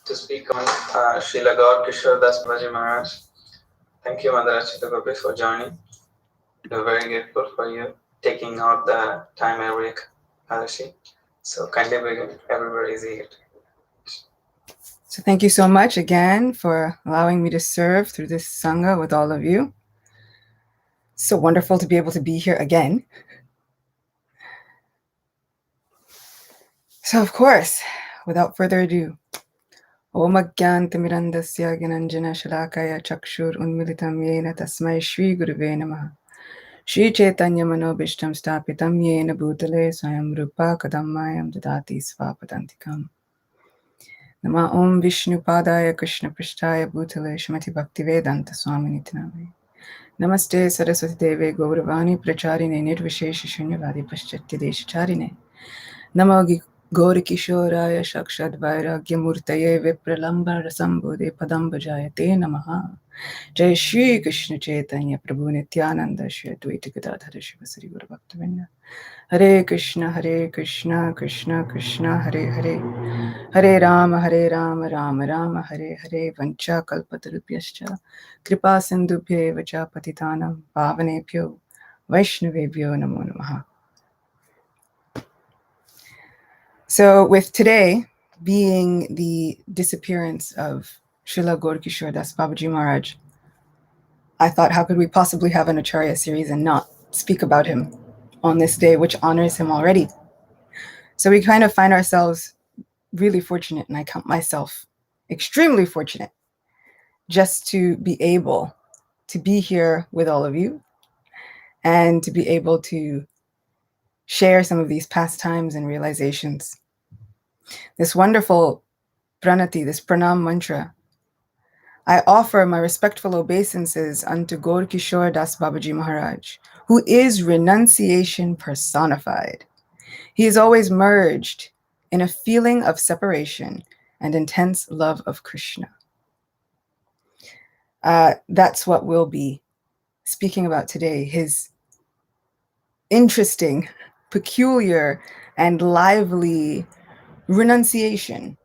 to speak on Srila Gaura Kishora Das Babaji Maharaj. Thank you, Mother Acyuta Gopi, for joining. We're very grateful for you taking out the time every Kalashi. So kindly begin. Everybody is eager. So thank you so much again for allowing me to serve through this Sangha with all of you. So wonderful to be able to be here again. So of course, without further ado, Om Agyantimirandasya Gyananjana Shalakaya Chakshur Unmilitam Yena Tasmai Shri Guruve Namaha Shri Chaitanya Manobishtam Stapitam Yena Bhutale Swayam Rupa Kadammayam Dadati Svapadantikam Nama Om Vishnu Padaya Krishna Prishtaya Bhutale Shrimati Bhaktivedanta Swami Nitiname Namaste Saraswati Deve Gauravani Pracharine Nirvishesha Shunyavadi Paschatya Deshacharine Namo Gaura Kishora Shakshad Vairagya Murtaye Vipralamba Rasambode Padambajayate Namaha Jai Shri Krishna Chaitanya Prabhu Nityananda Shri Advaita Gadadhara Shiva Sri Guru Bhaktivinoda Hare Krishna Krishna Krishna Hare Hare Hare Rama Rama Rama Hare Hare Vancha Kalpatarupyascha Kripa Sindhubhye Vacha Patitanam Pavanebhyo Vaishnavebhyo Namo Namaha. So with today being the disappearance of Srila Gaura Kishora Das Babaji Maharaj, I thought, how could we possibly have an Acarya series and not speak about him on this day, which honors him already? So we kind of find ourselves really fortunate, and I count myself extremely fortunate just to be able to be here with all of you and to be able to share some of these pastimes and realizations. This wonderful pranati, this pranam mantra, I offer my respectful obeisances unto Gaura Kishora Das Babaji Maharaj, who is renunciation personified. He is always merged in a feeling of separation and intense love of Krishna. That's what we'll be speaking about today, his interesting, peculiar, and lively renunciation,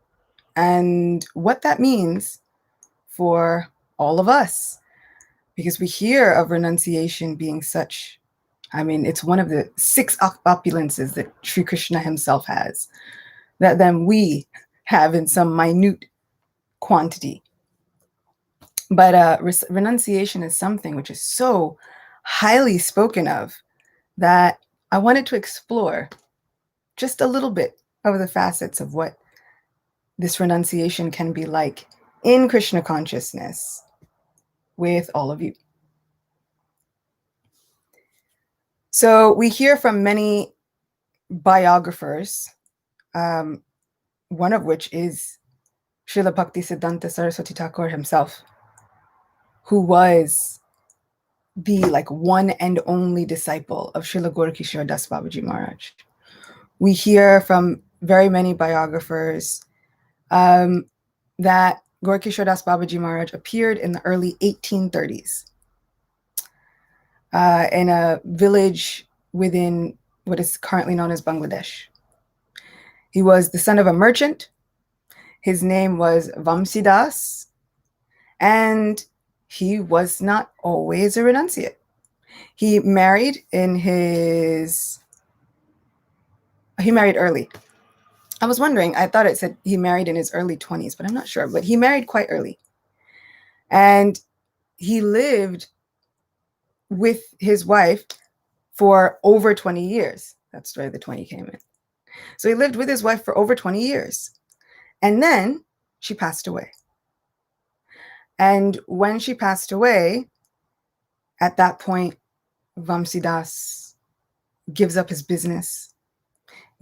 and what that means for all of us. Because we hear of renunciation being such, it's one of the 6 opulences that Sri Krishna himself has, that then we have in some minute quantity. But renunciation is something which is so highly spoken of that I wanted to explore just a little bit of the facets of what this renunciation can be like in Krishna consciousness with all of you. So we hear from many biographers, one of which is Srila Bhaktisiddhanta Saraswati Thakur himself, who was the one and only disciple of Srila Gaura Kishora Das Babaji Maharaj. We hear from very many biographers that Gaura Kishora Das Babaji Maharaj appeared in the early 1830s in a village within what is currently known as Bangladesh. He was the son of a merchant. His name was Vamsidas, and he was not always a renunciate. He married early. I was wondering, I thought it said he married in his early 20s, but I'm not sure. But he married quite early. And he lived with his wife for over 20 years. That's where the 20 came in. So he lived with his wife for over 20 years. And then she passed away. And when she passed away, at that point, Vamsidas gives up his business,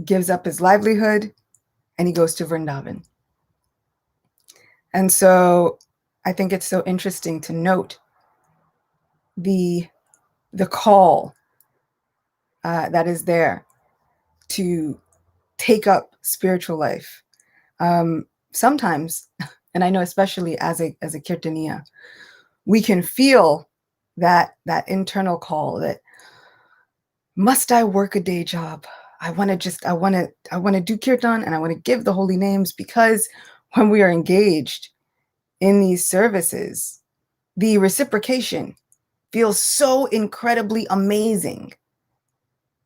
gives up his livelihood, and he goes to Vrindavan. And so I think it's so interesting to note the call that is there to take up spiritual life. Sometimes, and I know especially as a kirtaniya, we can feel that internal call that, must I work a day job? I want to do kirtan and I want to give the holy names because when we are engaged in these services, the reciprocation feels so incredibly amazing.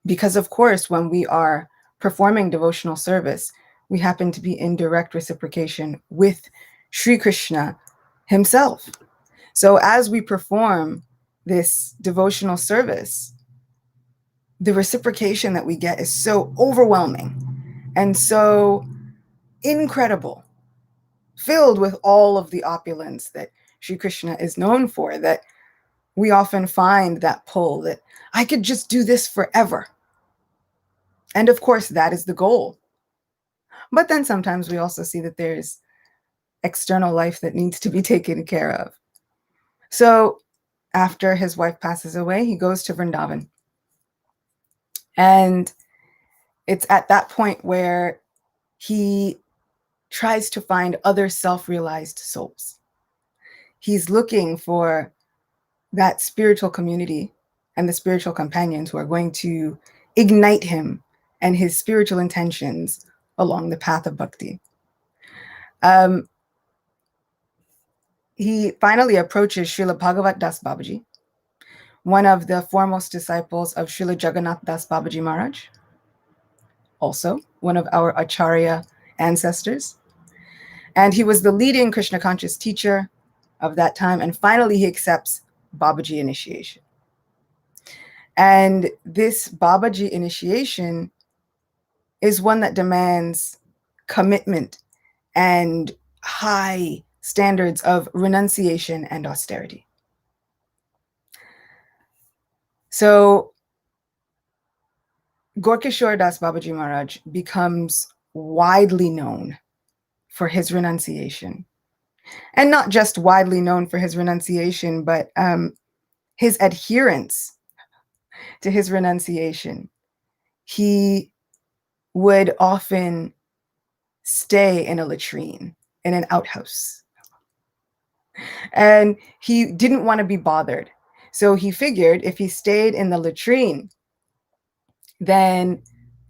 Because, of course, when we are performing devotional service, we happen to be in direct reciprocation with Sri Krishna himself. So as we perform this devotional service, the reciprocation that we get is so overwhelming and so incredible, filled with all of the opulence that Sri Krishna is known for, that we often find that pull that I could just do this forever. And of course, that is the goal. But then sometimes we also see that there's external life that needs to be taken care of. So after his wife passes away, he goes to Vrindavan. And it's at that point where he tries to find other self-realized souls. He's looking for that spiritual community and the spiritual companions who are going to ignite him and his spiritual intentions along the path of bhakti. He finally approaches Srila Bhagavat Das Babaji, one of the foremost disciples of Srila Jagannath Das Babaji Maharaj, also one of our Acarya ancestors. And he was the leading Krishna conscious teacher of that time. And finally, he accepts Babaji initiation. And this Babaji initiation is one that demands commitment and high standards of renunciation and austerity. So Gaura Kishora Das Babaji Maharaj becomes widely known for his renunciation. And not just widely known for his renunciation, but his adherence to his renunciation. He would often stay in a latrine, in an outhouse. And he didn't want to be bothered. So he figured if he stayed in the latrine, then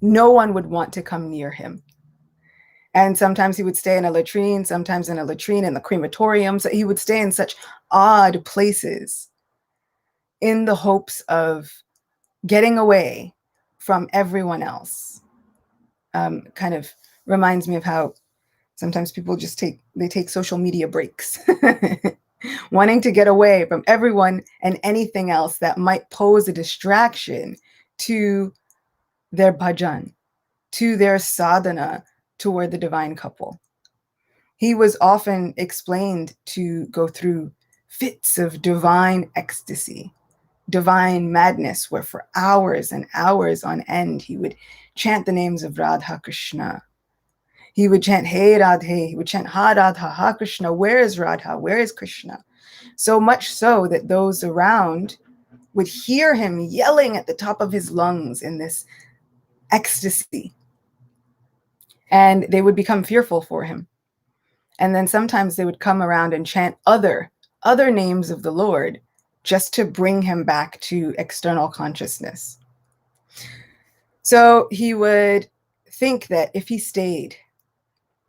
no one would want to come near him. And sometimes he would stay in a latrine, sometimes in a latrine in the crematorium. So he would stay in such odd places in the hopes of getting away from everyone else. Kind of reminds me of how sometimes people just take social media breaks, wanting to get away from everyone and anything else that might pose a distraction to their bhajan, to their sadhana toward the divine couple. He was often explained to go through fits of divine ecstasy, divine madness, where for hours and hours on end, he would chant the names of Radha Krishna. He would chant, Hey Radhe, he would chant, Ha Radha, Ha Krishna, where is Radha, where is Krishna? So much so that those around would hear him yelling at the top of his lungs in this ecstasy. And they would become fearful for him. And then sometimes they would come around and chant other names of the Lord just to bring him back to external consciousness. So he would think that if he stayed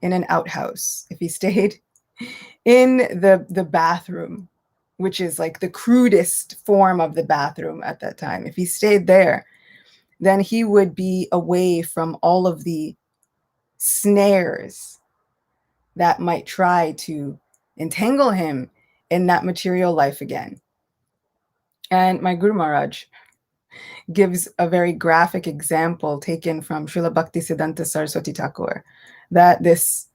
in an outhouse, if he stayed in the bathroom, which is like the crudest form of the bathroom at that time, if he stayed there, then he would be away from all of the snares that might try to entangle him in that material life again. And my Guru Maharaj gives a very graphic example taken from Srila Bhaktisiddhanta Saraswati Thakur, that this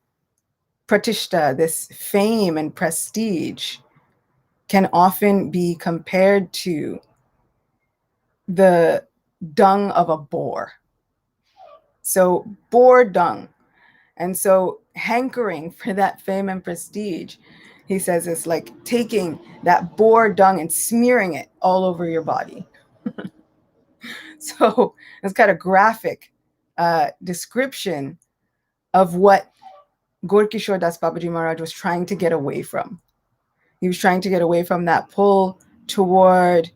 pratishta, this fame and prestige, can often be compared to the dung of a boar. So boar dung. And so hankering for that fame and prestige, he says, is like taking that boar dung and smearing it all over your body. So it's kind of graphic description of what Gaura Kishora Das Babaji Maharaj was trying to get away from. He was trying to get away from that pull toward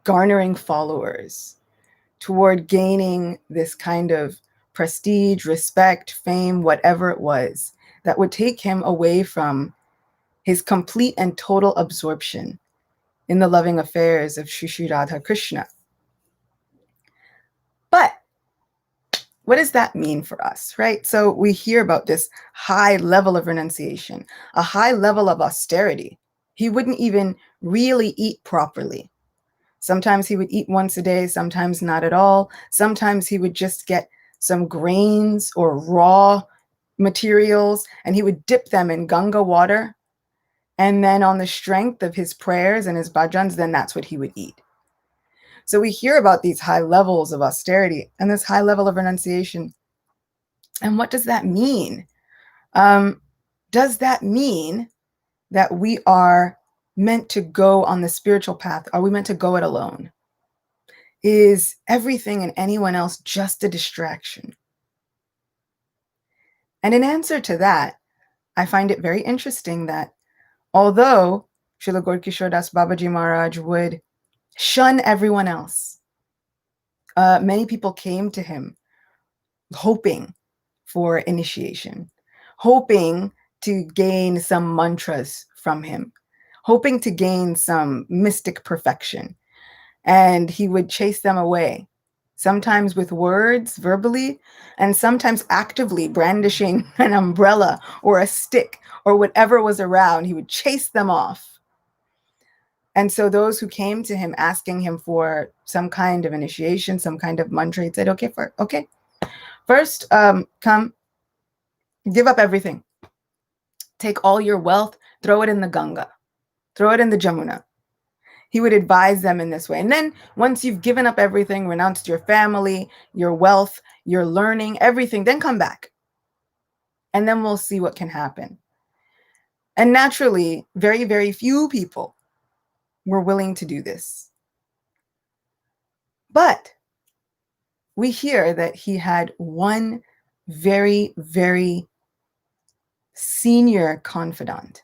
garnering followers, toward gaining this kind of prestige, respect, fame, whatever it was that would take him away from his complete and total absorption in the loving affairs of Shri Radha Krishna. But what does that mean for us, right? So we hear about this high level of renunciation, a high level of austerity. He wouldn't even really eat properly. Sometimes he would eat once a day, sometimes not at all. Sometimes he would just get some grains or raw materials and he would dip them in Ganga water. And then on the strength of his prayers and his bhajans, then that's what he would eat. So we hear about these high levels of austerity and this high level of renunciation. And what does that mean? Does that mean that we are meant to go on the spiritual path? Are we meant to go it alone? Is everything and anyone else just a distraction? And in answer to that, I find it very interesting that although Srila Gaura Kishora Das Babaji Maharaj would shun everyone else, many people came to him hoping for initiation, hoping to gain some mantras from him, hoping to gain some mystic perfection. And he would chase them away, sometimes with words verbally, and sometimes actively brandishing an umbrella or a stick or whatever was around. He would chase them off. And so those who came to him asking him for some kind of initiation, some kind of mantra, he said, okay, first, come, give up everything. Take all your wealth, throw it in the Ganga, throw it in the Jamuna. He would advise them in this way. And then once you've given up everything, renounced your family, your wealth, your learning, everything, then come back. And then we'll see what can happen. And naturally, very, very few people were willing to do this. But we hear that he had one very, very senior confidant,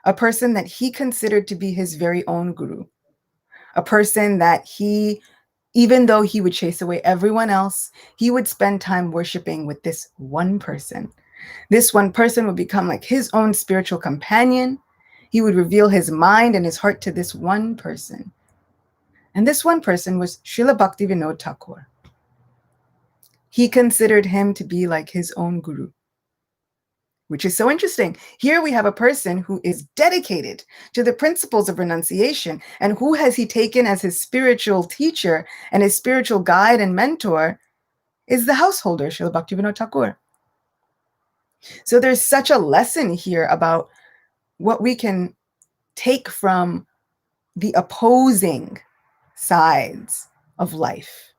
a person that he considered to be his very own guru, a person that he, even though he would chase away everyone else, he would spend time worshiping with this one person. This one person would become like his own spiritual companion. He would reveal his mind and his heart to this one person. And this one person was Srila Bhaktivinoda Thakur. He considered him to be like his own guru, which is so interesting. Here we have a person who is dedicated to the principles of renunciation, and who has he taken as his spiritual teacher and his spiritual guide and mentor is the householder, Srila Bhaktivinoda Thakur. So there's such a lesson here about what we can take from the opposing sides of life,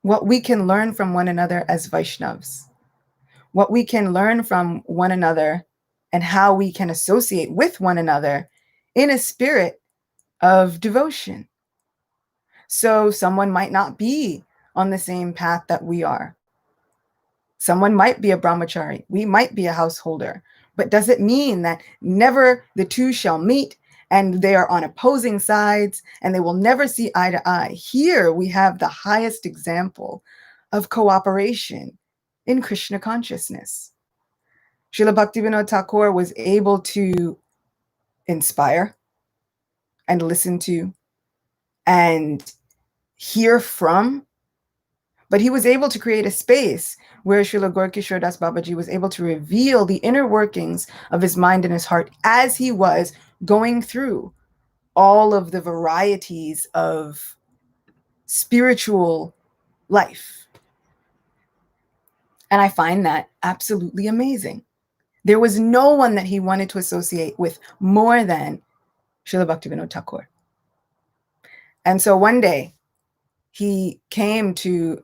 what we can learn from one another as Vaishnavas, what we can learn from one another and how we can associate with one another in a spirit of devotion. So someone might not be on the same path that we are. Someone might be a brahmachari. We might be a householder. But does it mean that never the two shall meet and they are on opposing sides and they will never see eye to eye? Here we have the highest example of cooperation in Krishna consciousness. Srila Bhaktivinoda Thakur was able to inspire and listen to and hear from, but he was able to create a space where Srila Gaura Kishora Das Babaji was able to reveal the inner workings of his mind and his heart as he was going through all of the varieties of spiritual life. And I find that absolutely amazing. There was no one that he wanted to associate with more than Srila Bhaktivinoda Thakur. And so one day he came to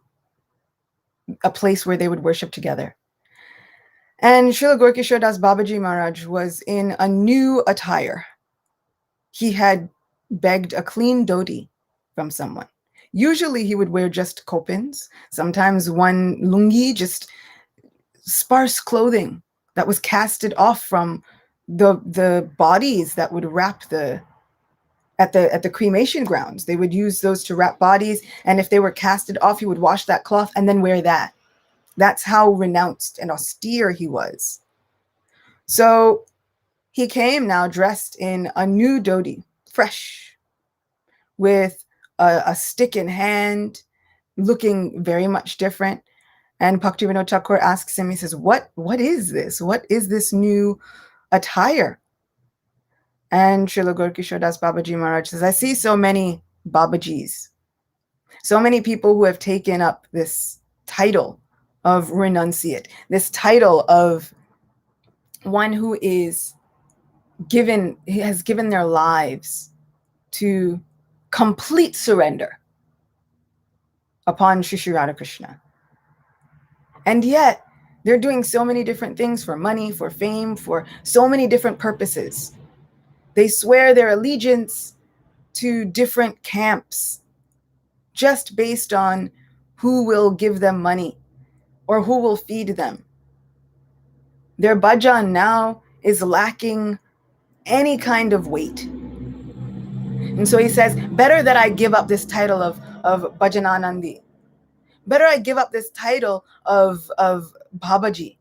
a place where they would worship together. And Srila Gaura Kishora Das Babaji Maharaj was in a new attire. He had begged a clean dhoti from someone. Usually he would wear just kopins, sometimes one lungi, just sparse clothing that was casted off from the bodies that would wrap at the cremation grounds. They would use those to wrap bodies, and if they were casted off, he would wash that cloth and then wear that. That's how renounced and austere he was. So he came now dressed in a new dhoti, fresh, with a stick in hand, looking very much different. And Bhaktivinoda Thakur asks him, he says, what is this? What is this new attire? And Srila Gaura Kishora Das Babaji Maharaj says, I see so many Babajis, so many people who have taken up this title of renunciate, this title of one who has given their lives to complete surrender upon Shri Radha Krishna. And yet, they're doing so many different things for money, for fame, for so many different purposes. They swear their allegiance to different camps just based on who will give them money or who will feed them. Their bhajan now is lacking any kind of weight. And so he says, better that I give up this title of Bhajananandi. Better I give up this title of Babaji.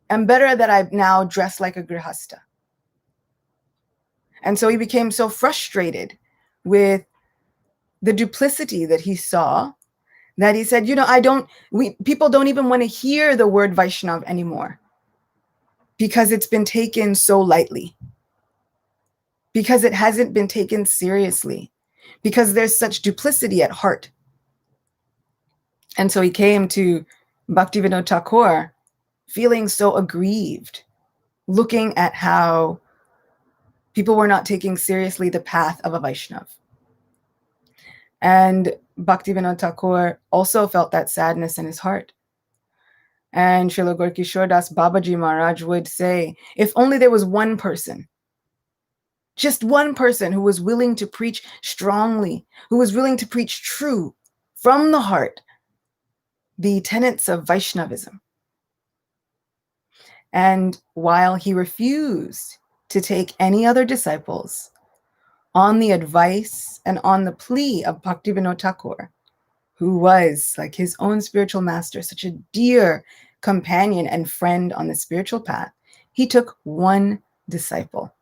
And better that I now dress like a grihasta. And so he became so frustrated with the duplicity that he saw that he said, people don't even want to hear the word Vaishnav anymore because it's been taken so lightly, because it hasn't been taken seriously, because there's such duplicity at heart. And so he came to Bhaktivinoda Thakur feeling so aggrieved, looking at how people were not taking seriously the path of a Vaishnav. And Bhaktivinoda Thakur also felt that sadness in his heart. And Srila Gaura Kishora Das Babaji Maharaj would say, if only there was one person, just one person who was willing to preach strongly, who was willing to preach true from the heart, the tenets of Vaishnavism. And while he refused to take any other disciples on the advice and on the plea of Bhaktivinoda Thakur, who was like his own spiritual master, such a dear companion and friend on the spiritual path, he took one disciple.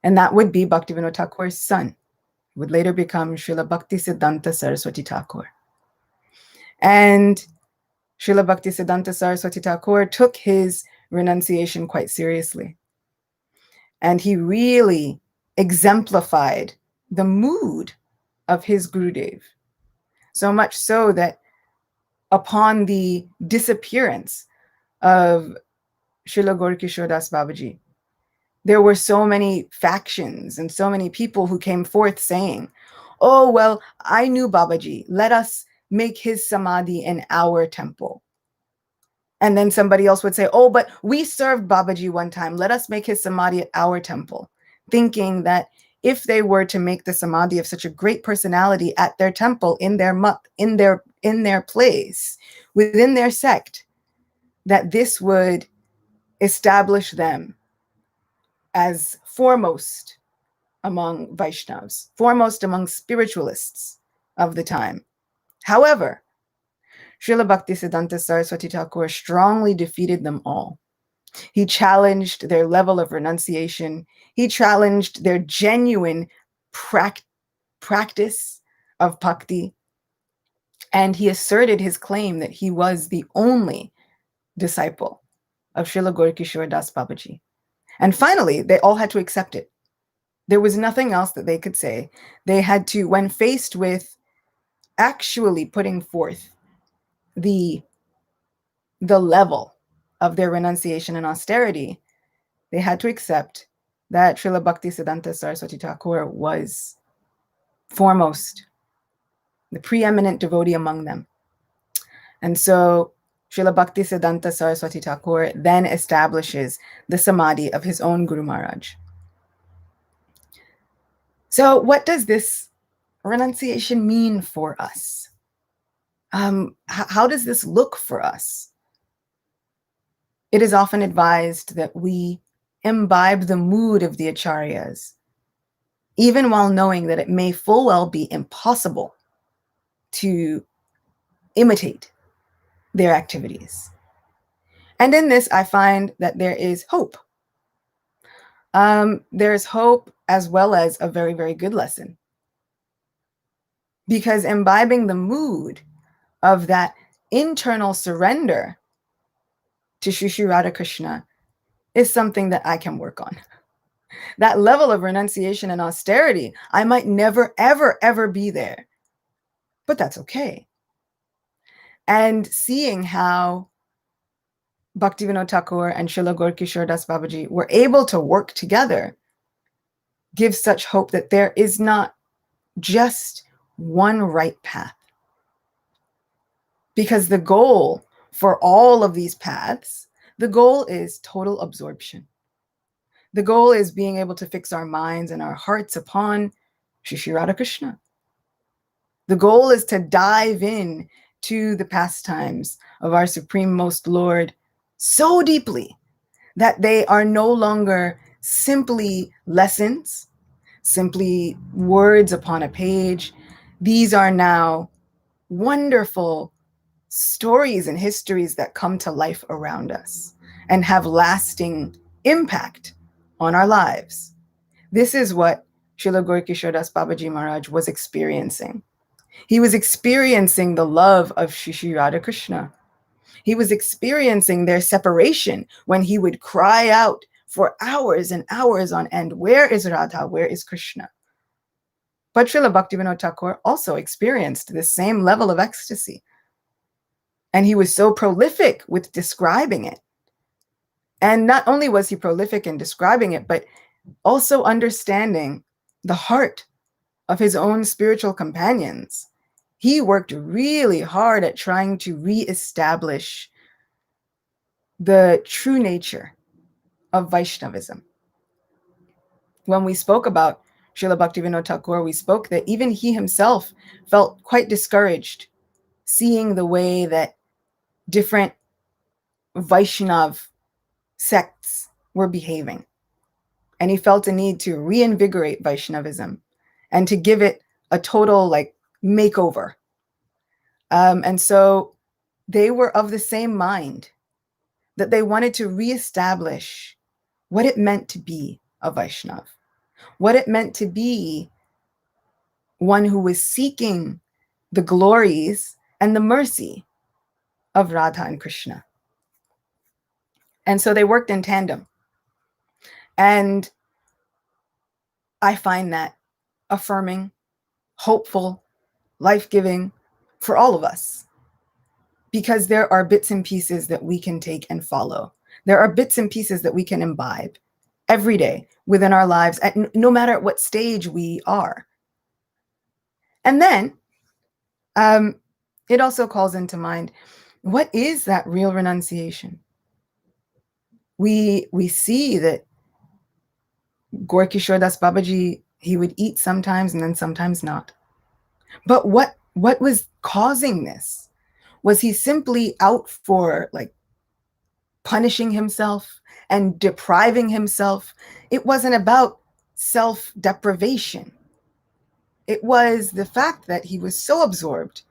And that would be Bhaktivinoda Thakur's son, who would later become Srila Bhaktisiddhanta Saraswati Thakur. And Srila Bhaktisiddhanta Saraswati Thakur took his renunciation quite seriously. And he really exemplified the mood of his Gurudev. So much so that upon the disappearance of Srila Gaura Kishora Das Babaji, there were so many factions and so many people who came forth saying, oh, well, I knew Babaji. Let us make his samadhi in our temple. And then somebody else would say, oh, but we served Babaji one time. Let us make his samadhi at our temple. Thinking that if they were to make the samadhi of such a great personality at their temple, in their place, within their sect, that this would establish them as foremost among Vaishnavas, foremost among spiritualists of the time. However, Srila Bhaktisiddhanta Saraswati Thakur strongly defeated them all. He challenged their level of renunciation. He challenged their genuine practice of bhakti. And he asserted his claim that he was the only disciple of Srila Gaura Kishora Das Babaji. And finally, they all had to accept it. There was nothing else that they could say. They had to, when faced with actually putting forth the level of their renunciation and austerity, they had to accept that Srila Bhaktisiddhanta Saraswati Thakur was foremost, the preeminent devotee among them. And so Srila Bhaktisiddhanta Saraswati Thakur then establishes the samadhi of his own Guru Maharaj. So what does this renunciation mean for us? How does this look for us? It is often advised that we imbibe the mood of the Acaryas, even while knowing that it may full well be impossible to imitate their activities. And in this, I find that there is hope. There's hope as well as a very, very good lesson. Because imbibing the mood of that internal surrender to Shri Radha Krishna is something that I can work on. That level of renunciation and austerity, I might never, ever, ever be there. But that's okay. And seeing how Bhaktivinoda Thakur and Srila Gaura Kishora Das Babaji were able to work together gives such hope that there is not just one right path. Because the goal for all of these paths, the goal is total absorption. The goal is being able to fix our minds and our hearts upon Shri Radha Krishna. The goal is to dive in to the pastimes of our Supreme Most Lord so deeply that they are no longer simply lessons, simply words upon a page. These are now wonderful stories and histories that come to life around us and have lasting impact on our lives. This is what Srila Gaura Kishora Das Babaji Maharaj was experiencing. He was experiencing the love of Shri Radha Krishna. He was experiencing their separation when he would cry out for hours and hours on end, "Where is Radha? Where is Krishna?" But Srila Bhaktivinoda Thakur also experienced the same level of ecstasy. And he was so prolific with describing it. And not only was he prolific in describing it, but also understanding the heart of his own spiritual companions. He worked really hard at trying to reestablish the true nature of Vaishnavism. When we spoke about Srila Bhaktivinoda Thakur, we spoke that even he himself felt quite discouraged seeing the way that different Vaishnav sects were behaving. And he felt a need to reinvigorate Vaishnavism and to give it a total makeover. And so they were of the same mind that they wanted to reestablish what it meant to be a Vaishnav, what it meant to be one who was seeking the glories and the mercy of Radha and Krishna. And so they worked in tandem. And I find that affirming, hopeful, life-giving for all of us, because there are bits and pieces that we can take and follow. There are bits and pieces that we can imbibe every day within our lives, no matter at what stage we are. And then it also calls into mind, what is that real renunciation? We see that Gaura Kishora Das Babaji, he would eat sometimes and then sometimes not. But what was causing this? Was he simply out for punishing himself and depriving himself? It wasn't about self-deprivation. It was the fact that he was so absorbed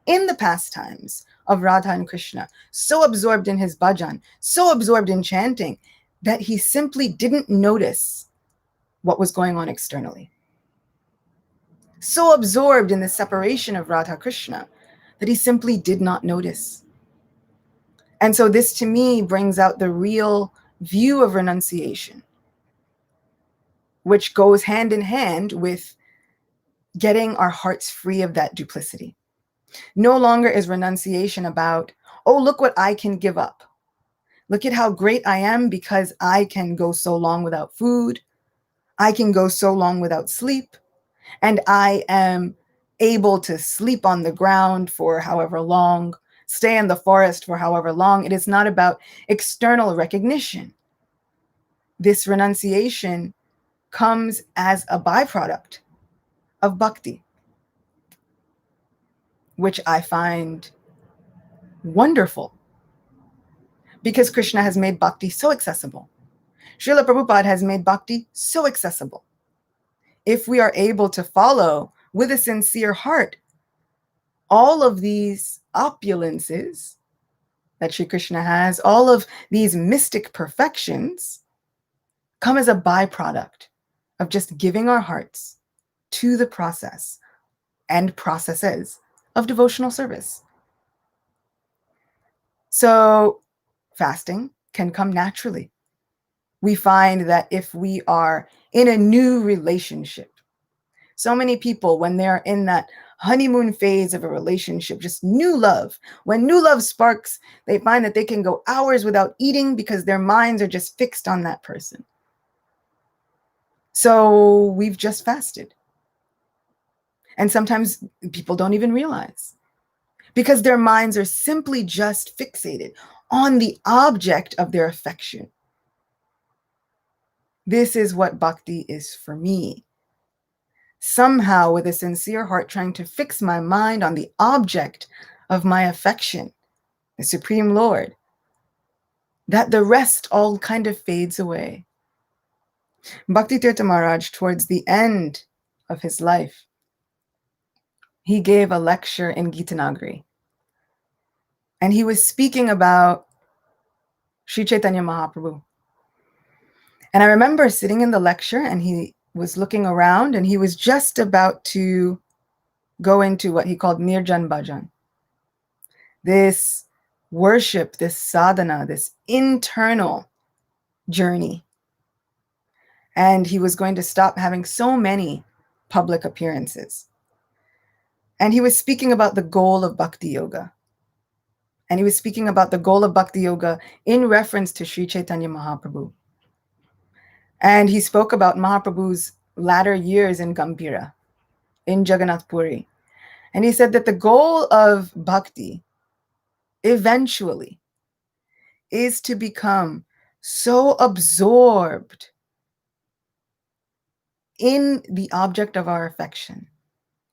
in the pastimes of Radha and Krishna, so absorbed in his bhajan, so absorbed in chanting, that he simply didn't notice what was going on externally. So absorbed in the separation of Radha Krishna that he simply did not notice. And so this to me brings out the real view of renunciation, which goes hand in hand with getting our hearts free of that duplicity. No longer is renunciation about, oh, look what I can give up. Look at how great I am because I can go so long without food. I can go so long without sleep. And I am able to sleep on the ground for however long, stay in the forest for however long. It is not about external recognition. This renunciation comes as a byproduct of bhakti, which I find wonderful because Krishna has made bhakti so accessible. Srila Prabhupada has made bhakti so accessible. If we are able to follow with a sincere heart all of these opulences that Sri Krishna has, all of these mystic perfections come as a byproduct of just giving our hearts to the process and processes of devotional service. So fasting can come naturally. We find that if we are in a new relationship, so many people, when they're in that honeymoon phase of a relationship, just new love, when new love sparks, they find that they can go hours without eating because their minds are just fixed on that person. So we've just fasted. And sometimes people don't even realize, because their minds are simply just fixated on the object of their affection. This is what bhakti is for me. Somehow, with a sincere heart, trying to fix my mind on the object of my affection, the Supreme Lord, that the rest all kind of fades away. Bhakti Tirtha Maharaj, towards the end of his life, he gave a lecture in Gitanagari. And he was speaking about Sri Chaitanya Mahaprabhu. And I remember sitting in the lecture, and he was looking around, and he was just about to go into what he called Nirjan Bhajan. This worship, this sadhana, this internal journey. And he was going to stop having so many public appearances. And he was speaking about the goal of Bhakti Yoga. And he was speaking about the goal of Bhakti Yoga in reference to Sri Chaitanya Mahaprabhu. And he spoke about Mahaprabhu's latter years in Gambhira, in Jagannath Puri. And he said that the goal of bhakti eventually is to become so absorbed in the object of our affection,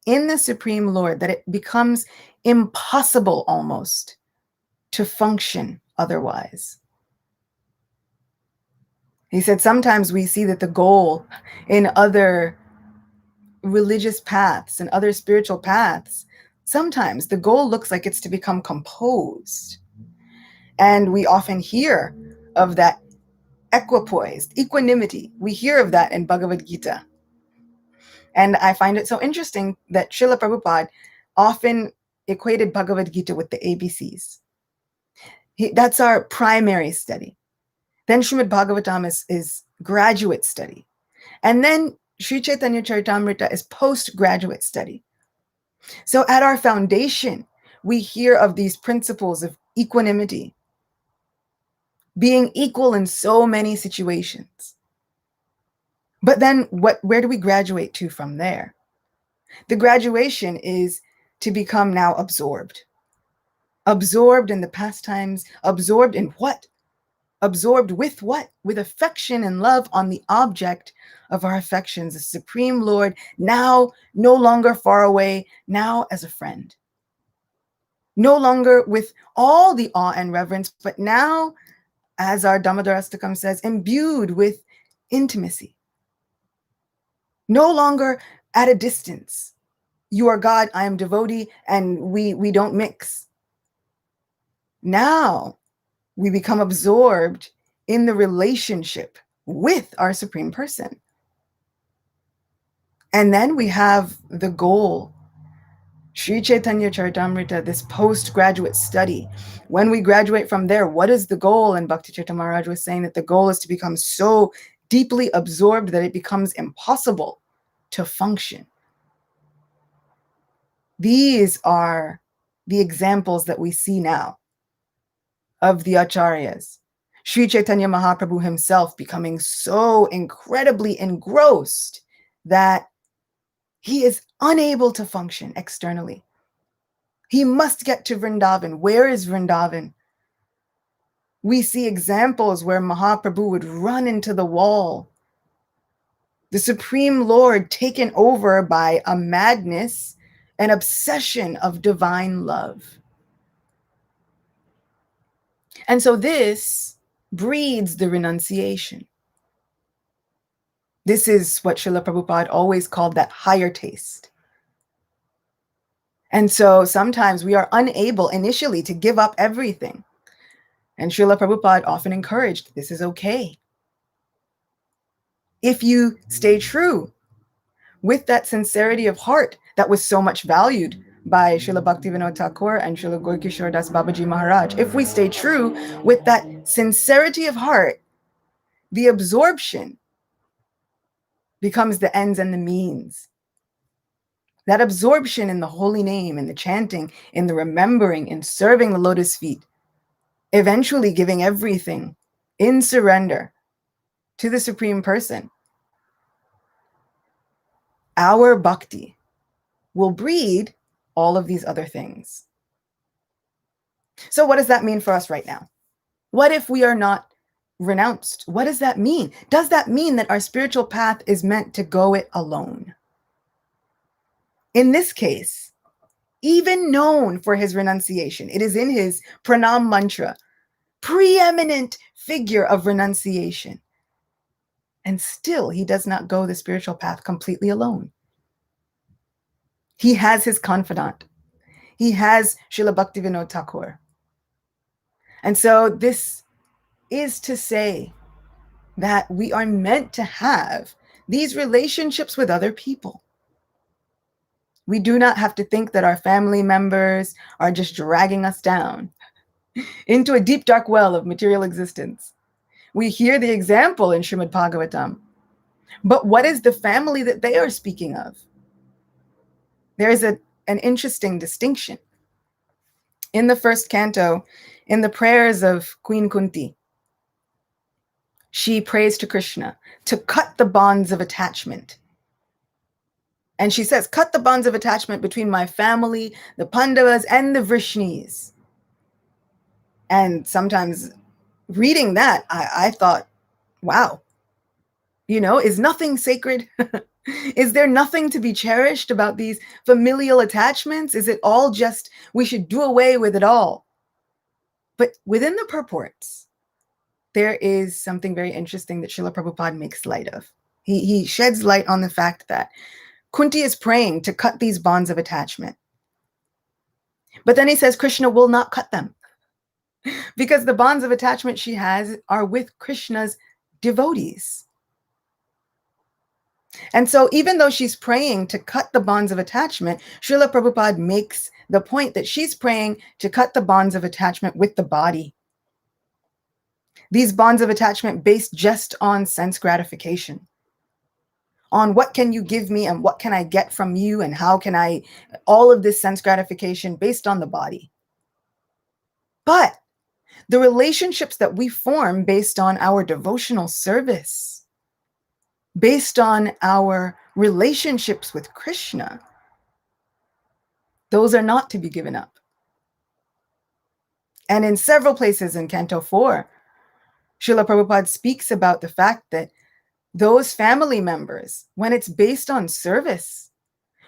in the Supreme Lord, that it becomes impossible almost to function otherwise. He said sometimes we see that the goal in other religious paths and other spiritual paths, sometimes the goal looks like it's to become composed. And we often hear of that equipoised, equanimity. We hear of that in Bhagavad Gita. And I find it so interesting that Srila Prabhupada often equated Bhagavad Gita with the ABCs. That's our primary study. Then Srimad Bhagavatam is graduate study. And then Sri Chaitanya Charitamrita is postgraduate study. So at our foundation, we hear of these principles of equanimity, being equal in so many situations. But then where do we graduate to from there? The graduation is to become now absorbed. Absorbed in the pastimes, absorbed in what? Absorbed with what? With affection and love on the object of our affections, the Supreme Lord, now no longer far away, now as a friend. No longer with all the awe and reverence, but now, as our Damodarastakam says, imbued with intimacy. No longer at a distance. You are God, I am devotee, and we don't mix. Now we become absorbed in the relationship with our Supreme Person. And then we have the goal, Sri Chaitanya Charitamrita, this postgraduate study. When we graduate from there, what is the goal? And Bhakti Tirtha Maharaj was saying that the goal is to become so deeply absorbed that it becomes impossible to function. These are the examples that we see now of the Acaryas. Sri Chaitanya Mahaprabhu himself becoming so incredibly engrossed that he is unable to function externally. He must get to Vrindavan. Where is Vrindavan? We see examples where Mahaprabhu would run into the wall. The Supreme Lord taken over by a madness, an obsession of divine love. And so this breeds the renunciation. This is what Srila Prabhupada always called that higher taste. And so sometimes we are unable initially to give up everything. And Srila Prabhupada often encouraged, this is okay. If you stay true with that sincerity of heart that was so much valued by Srila Bhaktivinoda Thakur and Srila Gaura Kishora Das Babaji Maharaj, if we stay true with that sincerity of heart, the absorption becomes the ends and the means. That absorption in the holy name, in the chanting, in the remembering, in serving the lotus feet, eventually giving everything in surrender to the Supreme Person. Our bhakti will breed all of these other things. So what does that mean for us right now? What if we are not renounced? What does that mean? Does that mean that our spiritual path is meant to go it alone? In this case, even known for his renunciation, it is in his pranam mantra, preeminent figure of renunciation. And still, he does not go the spiritual path completely alone. He has his confidant. He has Srila Bhaktivinoda Thakur. And so this is to say that we are meant to have these relationships with other people. We do not have to think that our family members are just dragging us down into a deep, dark well of material existence. We hear the example in Srimad Bhagavatam. But what is the family that they are speaking of? There is an interesting distinction. In the first canto, in the prayers of Queen Kunti, she prays to Krishna to cut the bonds of attachment. And she says, cut the bonds of attachment between my family, the Pandavas, and the Vrishnis. And sometimes reading that, I thought, wow, is nothing sacred? Is there nothing to be cherished about these familial attachments? Is it all just, we should do away with it all? But within the purports, there is something very interesting that Srila Prabhupada makes light of. He sheds light on the fact that Kunti is praying to cut these bonds of attachment. But then he says Krishna will not cut them because the bonds of attachment she has are with Krishna's devotees. And so even though she's praying to cut the bonds of attachment, Srila Prabhupada makes the point that she's praying to cut the bonds of attachment with the body. These bonds of attachment based just on sense gratification, on what can you give me and what can I get from you and how can I, all of this sense gratification based on the body. But the relationships that we form based on our devotional service, based on our relationships with Krishna, those are not to be given up. And in several places in Canto 4, Srila Prabhupada speaks about the fact that those family members, when it's based on service,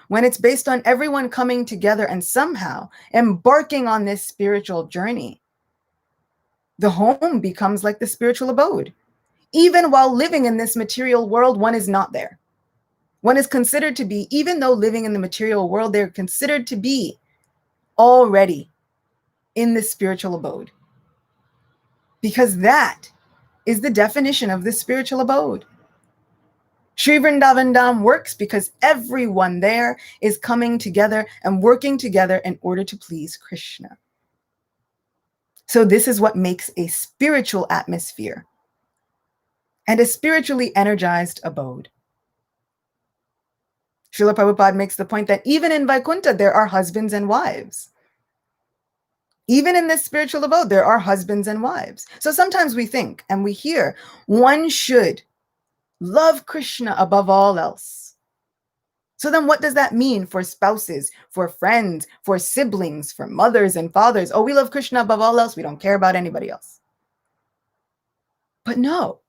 when it's based on everyone coming together and somehow embarking on this spiritual journey, the home becomes like the spiritual abode. Even while living in this material world, one is not there. One is considered to be, even though living in the material world, they're considered to be already in this spiritual abode. Because that is the definition of the spiritual abode. Sri Vrindavan Dham works because everyone there is coming together and working together in order to please Krishna. So this is what makes a spiritual atmosphere and a spiritually energized abode. Srila Prabhupada makes the point that even in Vaikuntha, there are husbands and wives. Even in this spiritual abode, there are husbands and wives. So sometimes we think and we hear one should love Krishna above all else. So then what does that mean for spouses, for friends, for siblings, for mothers and fathers? Oh, we love Krishna above all else. We don't care about anybody else. But no,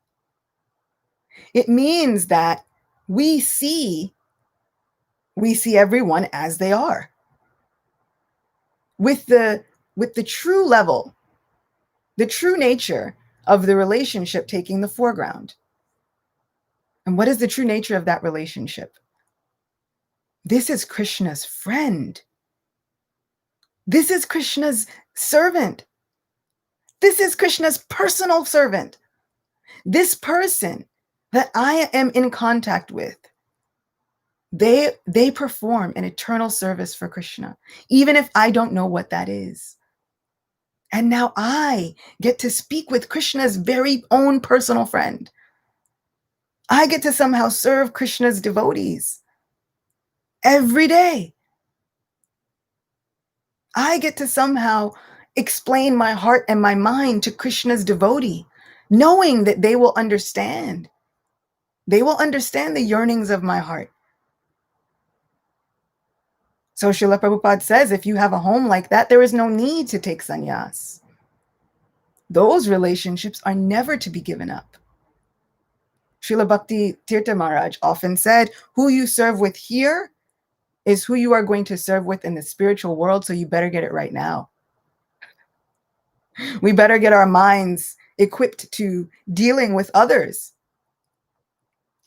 it means that we see everyone as they are. With the true level, the true nature of the relationship taking the foreground. And what is the true nature of that relationship? This is Krishna's friend. This is Krishna's servant. This is Krishna's personal servant. This person that I am in contact with, they perform an eternal service for Krishna, even if I don't know what that is. And now I get to speak with Krishna's very own personal friend. I get to somehow serve Krishna's devotees every day. I get to somehow explain my heart and my mind to Krishna's devotee, knowing that they will understand. They will understand the yearnings of my heart. So Srila Prabhupada says, if you have a home like that, there is no need to take sannyas. Those relationships are never to be given up. Srila Bhakti Tirtha Maharaj often said, who you serve with here is who you are going to serve with in the spiritual world, so you better get it right now. We better get our minds equipped to dealing with others.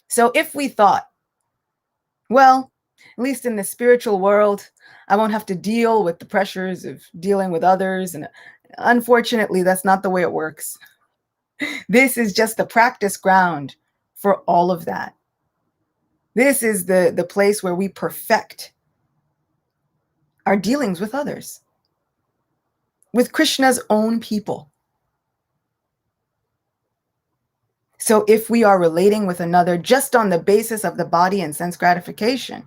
So if we thought, well, at least in the spiritual world, I won't have to deal with the pressures of dealing with others. And unfortunately, that's not the way it works. This is just the practice ground for all of that. This is the place where we perfect our dealings with others, with Krishna's own people. So if we are relating with another just on the basis of the body and sense gratification,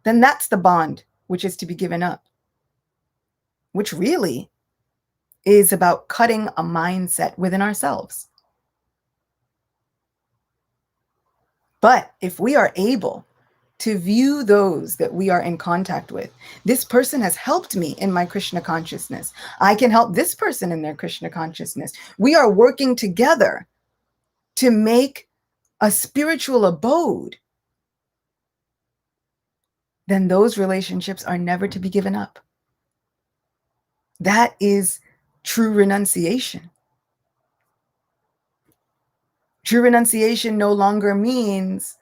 then that's the bond which is to be given up, which really is about cutting a mindset within ourselves. But if we are able to view those that we are in contact with, this person has helped me in my Krishna consciousness. I can help this person in their Krishna consciousness. We are working together to make a spiritual abode. Then those relationships are never to be given up. That is true renunciation. True renunciation no longer means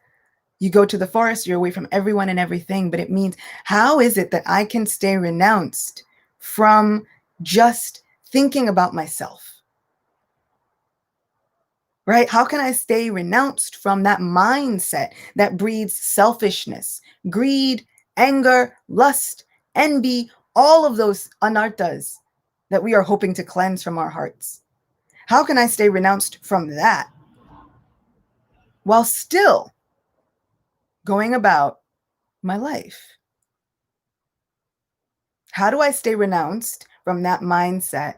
you go to the forest, you're away from everyone and everything, but it means, how is it that I can stay renounced from just thinking about myself? Right? How can I stay renounced from that mindset that breeds selfishness, greed, anger, lust, envy, all of those anarthas that we are hoping to cleanse from our hearts? How can I stay renounced from that while still going about my life? How do I stay renounced from that mindset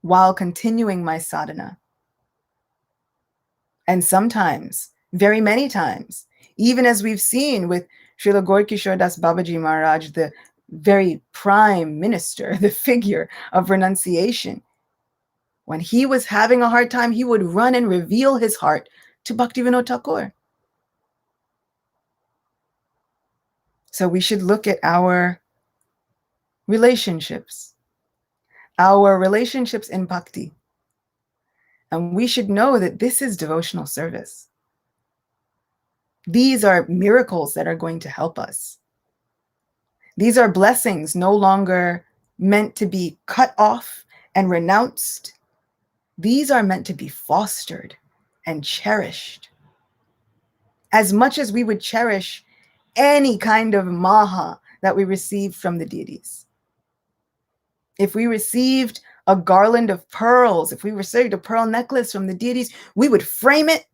while continuing my sadhana? And sometimes, very many times, even as we've seen with Srila Gaura Kishora Das Babaji Maharaj, the very prime minister, the figure of renunciation, when he was having a hard time, he would run and reveal his heart to Bhaktivinoda Thakur. So we should look at our relationships in bhakti. And we should know that this is devotional service. These are miracles that are going to help us. These are blessings no longer meant to be cut off and renounced. These are meant to be fostered and cherished. As much as we would cherish any kind of maha that we receive from the deities. If we received a garland of pearls, if we received a pearl necklace from the deities, we would frame it,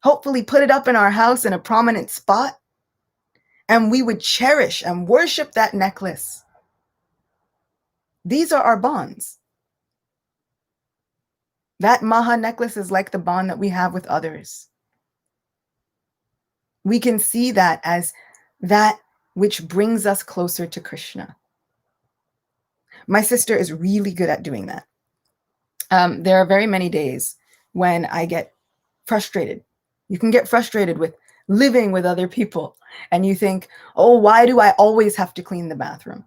hopefully put it up in our house in a prominent spot, and we would cherish and worship that necklace. These are our bonds. That maha necklace is like the bond that we have with others. We can see that as that which brings us closer to Krishna. My sister is really good at doing that. There are very many days when I get frustrated. You can get frustrated with living with other people, and you think, oh, why do I always have to clean the bathroom?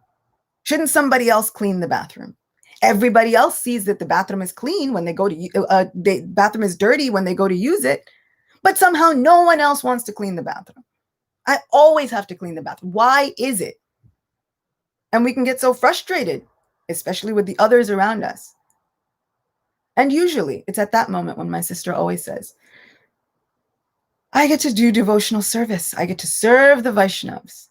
Shouldn't somebody else clean the bathroom? Everybody else sees that the bathroom is clean when they go to, the bathroom is dirty when they go to use it, but somehow no one else wants to clean the bathroom. I always have to clean the bathroom. Why is it? And we can get so frustrated, especially with the others around us. And usually it's at that moment when my sister always says, I get to do devotional service. I get to serve the Vaishnavas.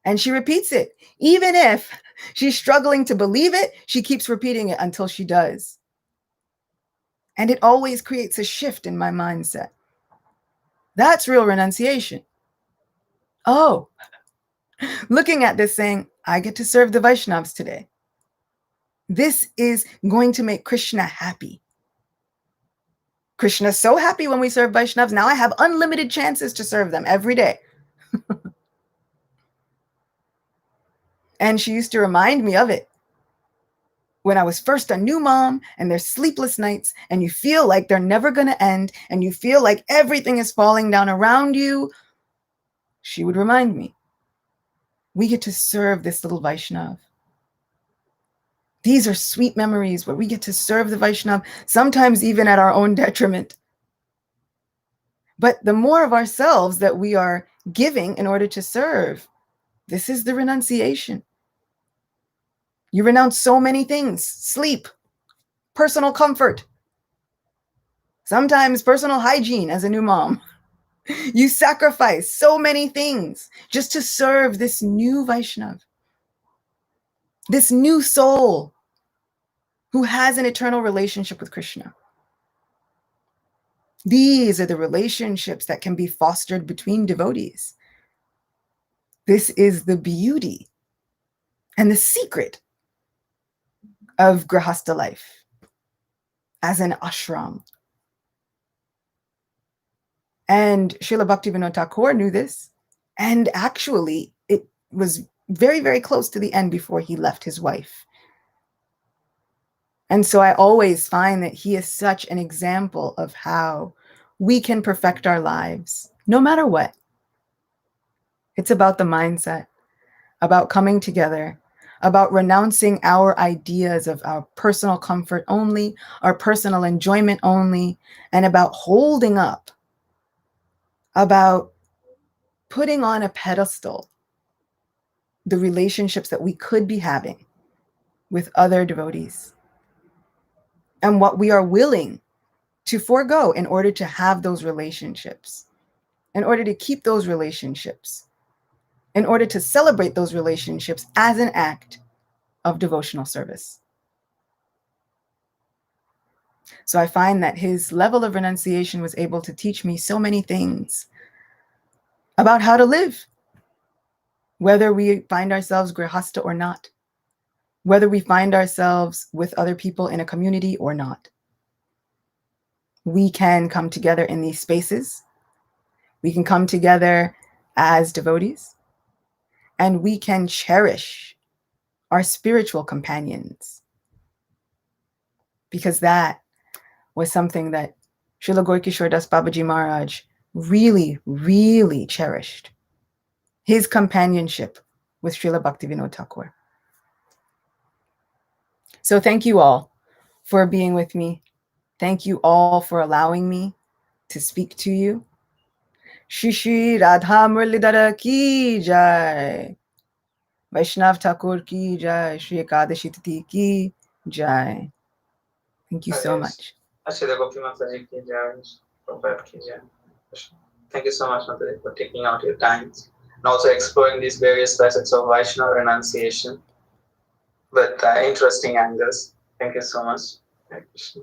And she repeats it. Even if she's struggling to believe it, she keeps repeating it until she does. And it always creates a shift in my mindset. That's real renunciation. Oh, looking at this saying, I get to serve the Vaishnavas today. This is going to make Krishna happy. Krishna's so happy when we serve Vaishnavas. Now I have unlimited chances to serve them every day. And she used to remind me of it. When I was first a new mom and there's sleepless nights and you feel like they're never going to end and you feel like everything is falling down around you, she would remind me, we get to serve this little Vaishnav. These are sweet memories where we get to serve the Vaishnav, sometimes even at our own detriment. But the more of ourselves that we are giving in order to serve, this is the renunciation. You renounce so many things: sleep, personal comfort, sometimes personal hygiene as a new mom. You sacrifice so many things just to serve this new Vaishnav, this new soul who has an eternal relationship with Krishna. These are the relationships that can be fostered between devotees. This is the beauty and the secret of Grihastha life as an ashram. And Srila Bhaktivinoda Thakur knew this. And actually, it was very, very close to the end before he left his wife. And so I always find that he is such an example of how we can perfect our lives, no matter what. It's about the mindset, about coming together, about renouncing our ideas of our personal comfort only, our personal enjoyment only, and about holding up, about putting on a pedestal the relationships that we could be having with other devotees and what we are willing to forego in order to have those relationships, in order to keep those relationships, in order to celebrate those relationships as an act of devotional service. So I find that his level of renunciation was able to teach me so many things about how to live, whether we find ourselves grihastha or not, whether we find ourselves with other people in a community or not. We can come together in these spaces. We can come together as devotees, and we can cherish our spiritual companions, because that was something that Srila Gaura Kishora Das Babaji Maharaj really, really cherished. His companionship with Srila Bhaktivinoda Thakur. So thank you all for being with me. Thank you all for allowing me to speak to you. Shri Shri Radha Murlidhara ki jai. Vaishnav Thakur ki jai. Shri Ekadashi Tithi ki jai. Thank you so much. Acyuta Gopi Mataji ki jai. Prabhupada ki jai. Thank you so much, Mataji, for taking out your time and also exploring these various facets of Vaishnava renunciation with interesting angles. Thank you so much. Hare Krishna.